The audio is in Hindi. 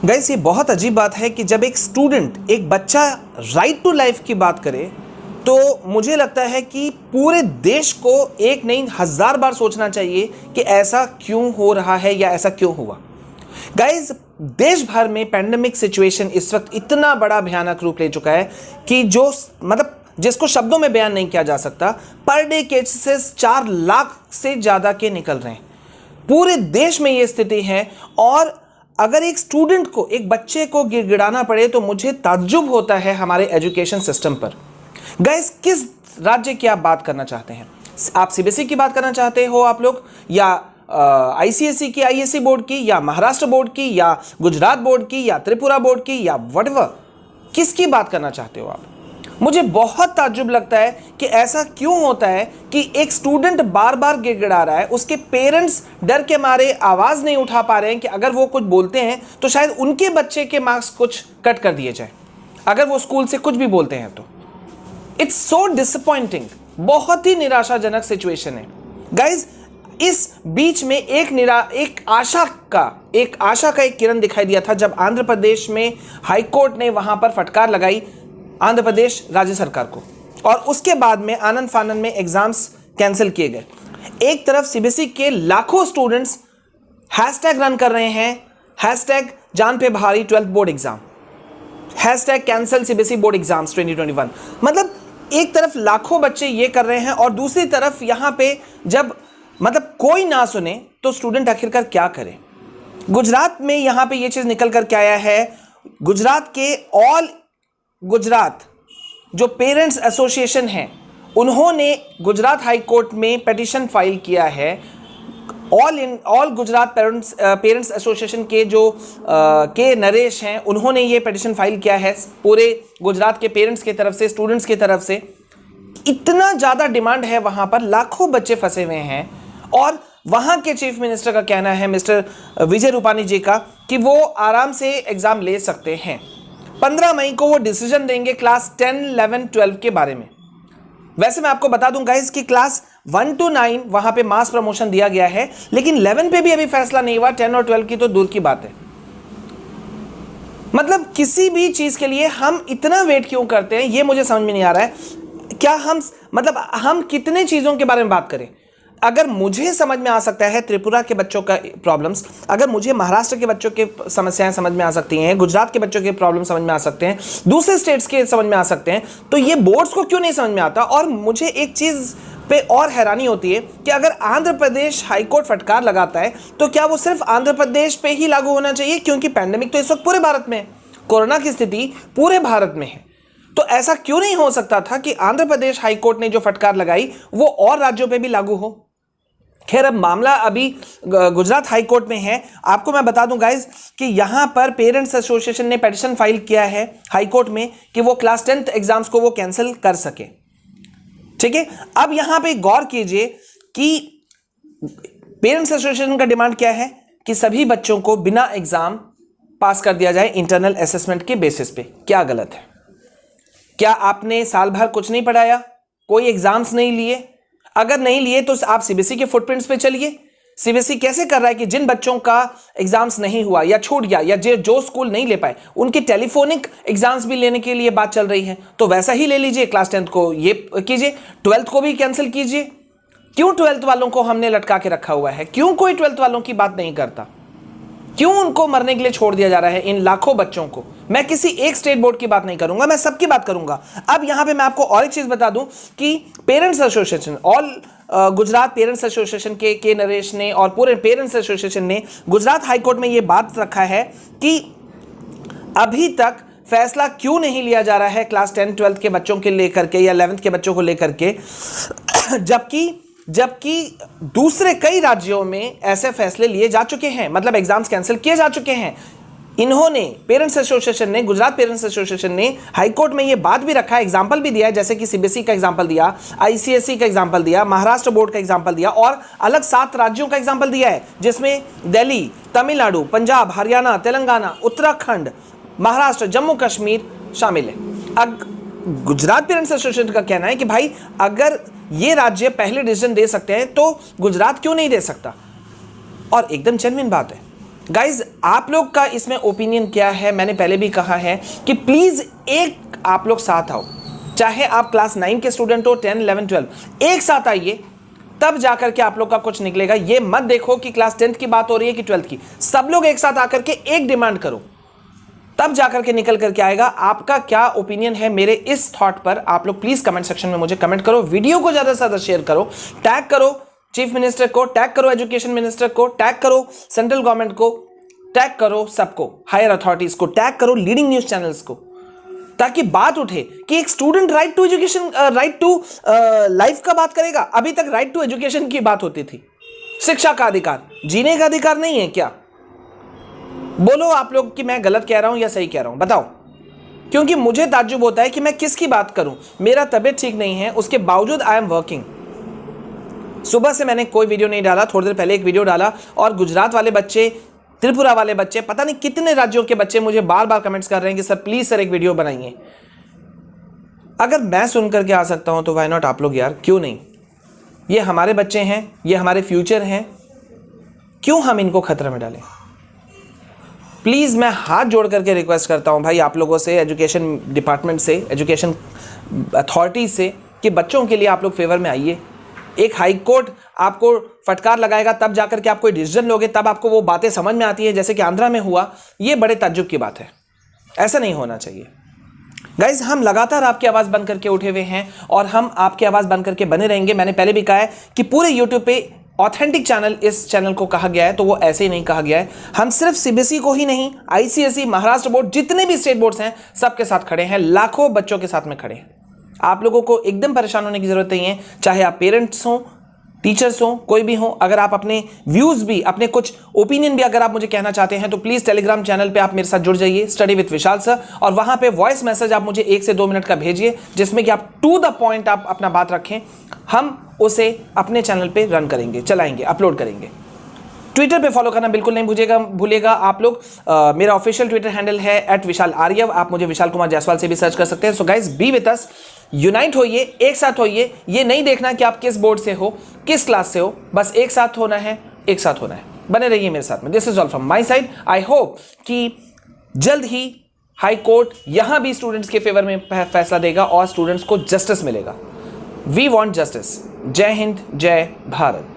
गाइस, ये बहुत अजीब बात है कि जब एक स्टूडेंट, एक बच्चा राइट टू लाइफ की बात करे तो मुझे लगता है कि पूरे देश को एक नहीं 1000 बार सोचना चाहिए कि ऐसा क्यों हो रहा है या ऐसा क्यों हुआ। गाइस, देश भर में पैंडेमिक सिचुएशन इस वक्त इतना बड़ा भयानक रूप ले चुका है कि जो जिसको शब्दों में बयान नहीं किया जा सकता। पर डे केसेस 4 लाख से ज़्यादा के निकल रहे हैं। पूरे देश में ये स्थिति है और अगर एक स्टूडेंट को, एक बच्चे को गिड़गिड़ाना पड़े तो मुझे ताज्जुब होता है हमारे एजुकेशन सिस्टम पर। गाइस, किस राज्य की आप बात करना चाहते हैं? आप सीबीएसई की बात करना चाहते हो आप लोग, या आईसीएसई की, आईएससी बोर्ड की, या महाराष्ट्र बोर्ड की, या गुजरात बोर्ड की, या त्रिपुरा बोर्ड की, या व्हाटएवर, किसकी बात करना चाहते हो आप? मुझे बहुत ताज्जुब लगता है कि ऐसा क्यों होता है कि एक स्टूडेंट बार बार गिड़गिड़ा रहा है, उसके पेरेंट्स डर के मारे आवाज़ नहीं उठा पा रहे हैं कि अगर वो कुछ बोलते हैं तो शायद उनके बच्चे के मार्क्स कुछ कट कर दिए जाए, अगर वो स्कूल से कुछ भी बोलते हैं तो। इट्स सो डिसअपॉइंटिंग, बहुत ही निराशाजनक सिचुएशन है। गाइज, इस बीच में एक आशा का एक किरण दिखाई दिया था जब आंध्र प्रदेश में हाईकोर्ट ने वहां पर फटकार लगाई आंध्र प्रदेश राज्य सरकार को, और उसके बाद में आनंद फानन में एग्जाम्स कैंसिल किए गए। एक तरफ सीबीएसई के लाखों स्टूडेंट्स हैशटैग रन कर रहे हैं, हैशटैग जान पे भारी 12th board exam, hashtag cancel CBSE board exams 2021। मतलब एक तरफ लाखों बच्चे ये कर रहे हैं और दूसरी तरफ यहां पे जब कोई ना सुने तो स्टूडेंट आखिरकार क्या करे। गुजरात में यहां पे ये चीज निकल कर क्या आया है, गुजरात के गुजरात जो पेरेंट्स एसोसिएशन हैं, उन्होंने गुजरात हाई कोर्ट में पिटीशन फाइल किया है। ऑल गुजरात पेरेंट्स एसोसिएशन के जो के नरेश हैं, उन्होंने ये पिटीशन फाइल किया है पूरे गुजरात के पेरेंट्स की तरफ से, स्टूडेंट्स की तरफ से। इतना ज़्यादा डिमांड है वहाँ पर, लाखों बच्चे फंसे हुए हैं और वहाँ के चीफ मिनिस्टर का कहना है, मिस्टर विजय रूपानी जी का, कि वो आराम से एग्ज़ाम ले सकते हैं। 15 मई को वो डिसीजन देंगे क्लास 10, 11, 12 के बारे में। वैसे मैं आपको बता दूं गाइस कि क्लास 1 to 9 वहां पे मास प्रमोशन दिया गया है, लेकिन 11 पे भी अभी फैसला नहीं हुआ। 10 और 12 की तो दूर की बात है। मतलब किसी भी चीज के लिए हम इतना वेट क्यों करते हैं, ये मुझे समझ में नहीं आ रहा है। क्या हम कितने चीजों के बारे में बात करें? अगर मुझे समझ में आ सकता है त्रिपुरा के बच्चों का प्रॉब्लम्स, अगर मुझे महाराष्ट्र के बच्चों के समस्याएं समझ में आ सकती हैं, गुजरात के बच्चों के प्रॉब्लम समझ में आ सकते हैं, दूसरे स्टेट्स के समझ में आ सकते हैं, तो ये बोर्ड्स को क्यों नहीं समझ में आता? और मुझे एक चीज़ पे और हैरानी होती है कि अगर आंध्र प्रदेश हाईकोर्ट फटकार लगाता है तो क्या वो सिर्फ आंध्र प्रदेश पे ही लागू होना चाहिए? क्योंकि पैंडेमिक तो इस वक्त पूरे भारत में है, कोरोना की स्थिति पूरे भारत में है। तो ऐसा क्यों नहीं हो सकता था कि आंध्र प्रदेश हाईकोर्ट ने जो फटकार लगाई वो और राज्यों पे भी लागू हो? खैर, अब मामला अभी गुजरात हाई कोर्ट में है। आपको मैं बता दूं गाइज कि यहां पर पेरेंट्स एसोसिएशन ने पिटीशन फाइल किया है हाई कोर्ट में कि वो क्लास 10th एग्जाम्स को वो कैंसिल कर सके। ठीक है, अब यहां पे गौर कीजिए कि पेरेंट्स एसोसिएशन का डिमांड क्या है कि सभी बच्चों को बिना एग्जाम पास कर दिया जाए इंटरनल असेसमेंट के बेसिस पे। क्या गलत है? क्या आपने साल भर कुछ नहीं पढ़ाया, कोई एग्जाम्स नहीं लिए? अगर नहीं लिए तो आप सीबीएसई के फुटप्रिंट्स पे चलिए। सीबीएसई कैसे कर रहा है कि जिन बच्चों का एग्जाम्स नहीं हुआ या छूट गया या जो स्कूल नहीं ले पाए, उनके टेलीफोनिक एग्जाम्स भी लेने के लिए बात चल रही है। तो वैसा ही ले लीजिए, क्लास 10th को ये कीजिए, 12th को भी कैंसिल कीजिए। क्यों 12th वालों को हमने लटका के रखा हुआ है? क्यों कोई 12th वालों की बात नहीं करता? क्यों उनको मरने के लिए छोड़ दिया जा रहा है, इन लाखों बच्चों को? मैं किसी एक स्टेट बोर्ड की बात नहीं करूंगा, मैं सबकी बात करूंगा। अब यहां पे मैं आपको और एक चीज बता दूं कि parents association, Gujarat parents association के नरेश ने और पूरे पेरेंट्स एसोसिएशन ने गुजरात हाईकोर्ट में यह बात रखा है कि अभी तक फैसला क्यों नहीं लिया जा रहा है क्लास 10, 12 के बच्चों के लेकर के या 11th के बच्चों को लेकर के, जबकि दूसरे कई राज्यों में ऐसे फैसले लिए जा चुके हैं, मतलब एग्जाम्स कैंसिल किए जा चुके हैं। इन्होंने, पेरेंट्स एसोसिएशन ने, गुजरात पेरेंट्स एसोसिएशन ने हाईकोर्ट में ये बात भी रखा है, एग्जाम्पल भी दिया है, जैसे कि सीबीएसई का एग्जाम्पल दिया, आईसीएसई का एग्जाम्पल दिया, महाराष्ट्र बोर्ड का एग्जाम्पल दिया और अलग 7 राज्यों का एग्जाम्पल दिया है, जिसमें दिल्ली, तमिलनाडु, पंजाब, हरियाणा, तेलंगाना, उत्तराखंड, महाराष्ट्र, जम्मू कश्मीर शामिल है। गुजरात पेरेंट्स एसोसिएशन का कहना है कि भाई अगर ये राज्य पहले डिसीजन दे सकते हैं तो गुजरात क्यों नहीं दे सकता? और एकदम जेन्युइन बात है। गाइज आप लोग का इसमें ओपिनियन क्या है? मैंने पहले भी कहा है कि प्लीज एक आप लोग साथ आओ, चाहे आप क्लास 9 के स्टूडेंट हो, 10, 11, 12, एक साथ आइए, तब जाकर के आप लोग का कुछ निकलेगा। ये मत देखो कि क्लास 10th की बात हो रही है कि 12th की, सब लोग एक साथ आकर के एक डिमांड करो, तब जाकर के निकल करके आएगा। आपका क्या ओपिनियन है मेरे इस थॉट पर? आप लोग प्लीज कमेंट सेक्शन में मुझे कमेंट करो, वीडियो को ज्यादा से ज्यादा शेयर करो, टैग करो चीफ मिनिस्टर को, टैग करो एजुकेशन मिनिस्टर को, टैग करो सेंट्रल गवर्नमेंट को, टैग करो सबको, हायर अथॉरिटीज को, टैग करो लीडिंग न्यूज चैनल्स को, ताकि बात उठे कि एक student right to education, right to life का बात करेगा। अभी तक राइट टू एजुकेशन की बात होती थी, शिक्षा का अधिकार, जीने का अधिकार नहीं है क्या? बोलो आप लोग कि मैं गलत कह रहा हूं या सही कह रहा हूं, बताओ। क्योंकि मुझे ताज्जुब होता है कि मैं किसकी बात करूं। मेरा तबीयत ठीक नहीं है, उसके बावजूद आई एम वर्किंग। सुबह से मैंने कोई वीडियो नहीं डाला, थोड़ी देर पहले एक वीडियो डाला, और गुजरात वाले बच्चे, त्रिपुरा वाले बच्चे, पता नहीं कितने राज्यों के बच्चे मुझे बार बार कमेंट्स कर रहे हैं कि सर प्लीज सर एक वीडियो बनाइए। अगर मैं सुन करके आ सकता हूं तो व्हाई नॉट आप लोग यार, क्यों नहीं? ये हमारे बच्चे हैं, ये हमारे फ्यूचर हैं, क्यों हम इनको खतरे में डालें? प्लीज़ मैं हाथ जोड़ करके रिक्वेस्ट करता हूं भाई आप लोगों से, एजुकेशन डिपार्टमेंट से, एजुकेशन अथॉरिटी से, कि बच्चों के लिए आप लोग फेवर में आइए। एक हाई कोर्ट आपको फटकार लगाएगा, तब जाकर के आप कोई डिसीजन लोगे, तब आपको वो बातें समझ में आती है, जैसे कि आंध्रा में हुआ। ये बड़े ताज्जुब की बात है, ऐसा नहीं होना चाहिए। गाइज हम लगातार आपकी आवाज़ बन करके उठे हुए हैं और हम आपकी आवाज़ बन करके बने रहेंगे। मैंने पहले भी कहा है कि पूरे यूट्यूब पे ऑथेंटिक चैनल इस चैनल को कहा गया है, तो वो ऐसे ही नहीं कहा गया है। हम सिर्फ सीबीएसई को ही नहीं, आईसीएसई, महाराष्ट्र बोर्ड, जितने भी स्टेट बोर्ड्स हैं सबके साथ खड़े हैं, लाखों बच्चों के साथ में खड़े हैं। आप लोगों को एकदम परेशान होने की जरूरत नहीं है, चाहे आप पेरेंट्स हो, टीचर्स हो, कोई भी हो। अगर आप अपने व्यूज भी, अपने कुछ ओपिनियन भी अगर आप मुझे कहना चाहते हैं तो प्लीज टेलीग्राम चैनल पे आप मेरे साथ जुड़ जाइए, स्टडी विद विशाल सर, और वहां पे वॉइस मैसेज आप मुझे 1 से 2 मिनट का भेजिए, जिसमें कि आप टू द पॉइंट आप अपना बात रखें। हम उसे अपने चैनल पे रन करेंगे, चलाएंगे, अपलोड करेंगे। ट्विटर पे फॉलो करना बिल्कुल नहीं भूलिएगा आप लोग। मेरा ऑफिशियल ट्विटर हैंडल है @विशाल आर्यव। आप मुझे विशाल कुमार जायसवाल से भी सर्च कर सकते हैं। So guys be with us, unite होइए, एक साथ होइए। ये नहीं देखना कि आप किस बोर्ड से हो, किस क्लास से हो, बस एक साथ होना है, एक साथ होना है। बने रहिए मेरे साथ में। This is all from my side. I hope कि जल्द ही हाई कोर्ट यहां भी स्टूडेंट्स के फेवर में फैसला देगा और स्टूडेंट्स को जस्टिस मिलेगा। We want justice. जय हिंद, जय भारत।